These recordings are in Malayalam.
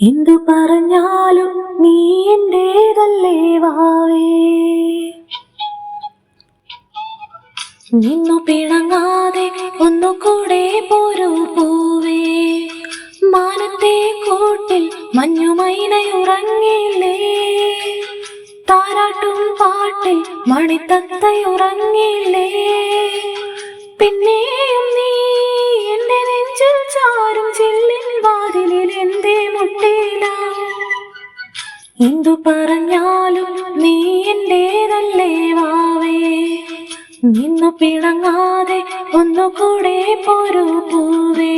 എന്തു പറഞ്ഞാലും നീ എന്റേതല്ലേ വാവേ. നിന്നു പിണങ്ങാതെ ഒന്നുകൂടെ പോരൂ പൂവേ. മാനത്തെ കൂട്ടിൽ മഞ്ഞുമൈനയുറങ്ങില്ലേ, താരാട്ടും പാട്ടിൽ മണിത്തത്തയുറങ്ങില്ലേ. പിന്നെയും നീ എന്റെ നെഞ്ചിൽ ചാരും ചില്ലിൻ വാതിലിൽ എന്തേ മുട്ടിയില്ല. എന്തു പറഞ്ഞാലും നീ എന്റേതല്ലേ വാവേ. നിന്നു പിണങ്ങാതെ ഒന്നുകൂടെ പോരൂ പൂവേ.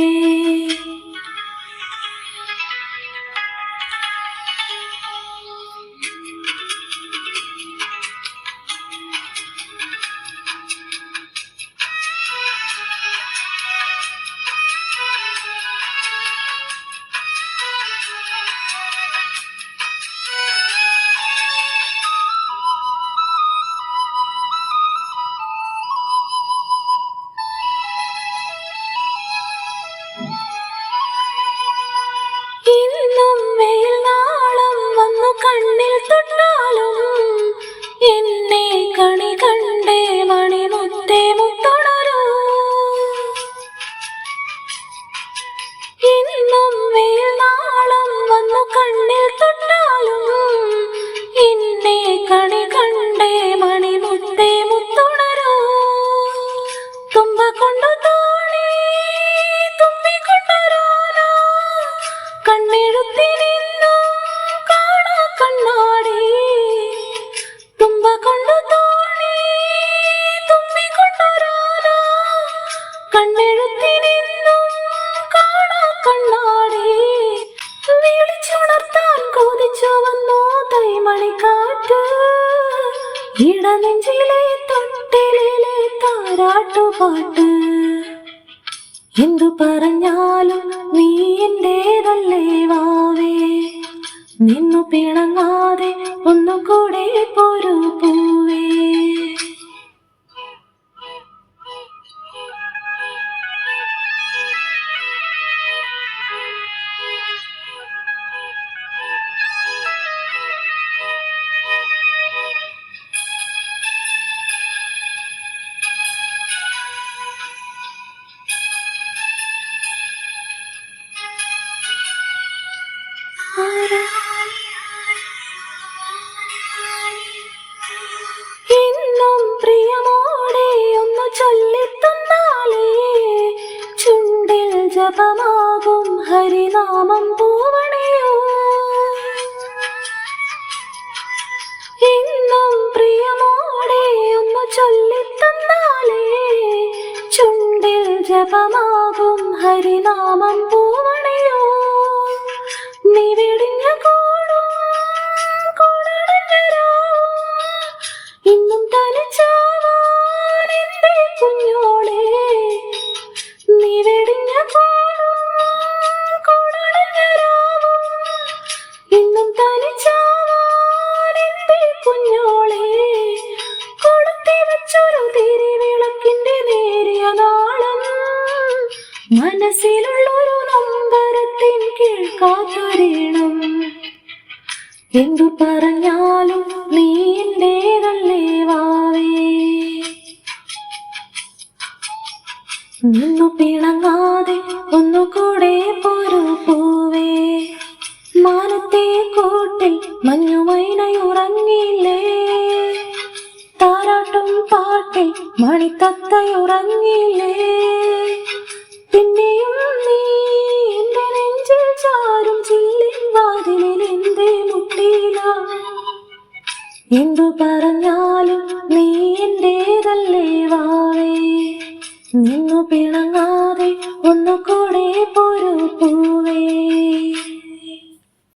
ഇന്നും വെയിൽ നാളം വന്നു കണ്ണിൽ തൊട്ടാലും എന്നെ കണി കണ്ടേ മണിമുത്തേ മുത്തുണരൂ. ഇന്നും വെയിൽ നാളം വന്നു കണ്ണിൽ തൊട്ടാലും എന്നെ കണി കണ്ടേ മണിമുത്തേ മുത്തുണരൂ. തുമ്പ കൊണ്ടു തോണി തുമ്പിക്കൊണ്ടൊരാന കണ്ണെഴുത്തി നിന്നും കാണാ കണ്ണാടി. തുമ്പ കൊണ്ടു തോണി തുമ്പിക്കൊണ്ടൊരാന കണ്ണെഴുത്തി നിന്നും കാണാ കണ്ണാടി. വിളിച്ചുണർത്താൻ കൊതിച്ചു വന്നു തൈമണിക്കാറ്റ്, ഇടനെഞ്ചിലെ തൊട്ടിലെ താരാട്ടുപാട്ട്. എന്തു പറഞ്ഞാലും നീ എന്റേതല്ലേ വാവേ. നിന്നു പിണങ്ങാതെ ഒന്നുകൂടെ പോരൂ പൂവേ. ഇന്നും പ്രിയമോടെ ഒന്ന് ചൊല്ലിത്തന്നാലേ ചുണ്ടിൽ ജപമാകും ഹരിനാമം പൂവണിയോ. ഇന്നും പ്രിയമോടെ ഒന്ന് ചൊല്ലിത്തന്നാലേ ചുണ്ടിൽ ജപമാകും ഹരിനാമം പൂവണിയോ. നീ വെടിഞ്ഞ കൂടും കൂടടഞ്ഞ രാവും ഇന്നും തനിച്ചാവാൻ എന്റെ കുഞ്ഞോളെ. നീ വെടിഞ്ഞ കൂടും കൂടടഞ്ഞ രാവും ഇന്നും തനിച്ചാവാൻ എന്റെ കുഞ്ഞോളെ. കൊടുത്തി വെച്ചൊരു തിരിവിളക്കിന്റെ നേരിയ നാളം മനസ്സിലുള്ളൊരു നൊമ്പരത്തിൻ കേൾക്കാത്തൊരീണം. എന്തു പറഞ്ഞാലും നീ എന്റേതല്ലേ വാവേ. നിന്നു പിണങ്ങാതെ ഒന്നുകൂടെ പോരൂ പൂവേ. മാനത്തെ കൂട്ടിൽ മഞ്ഞുമൈനയുറങ്ങില്ലേ, താരാട്ടും പാട്ടിൽ മണിത്തത്തയുറങ്ങില്ലേ. പിന്നെയും നീ എന്റെ നെഞ്ചിൽ ചാരും ചില്ലിൻ വാതിലിൽ എന്തേ മുട്ടിയില്ല. എന്തു പറഞ്ഞാലും നീ എന്റേതല്ലേ വാവേ. നിന്നു പിണങ്ങാതെ ഒന്നുകൂടെ പോരൂ പൂവേ.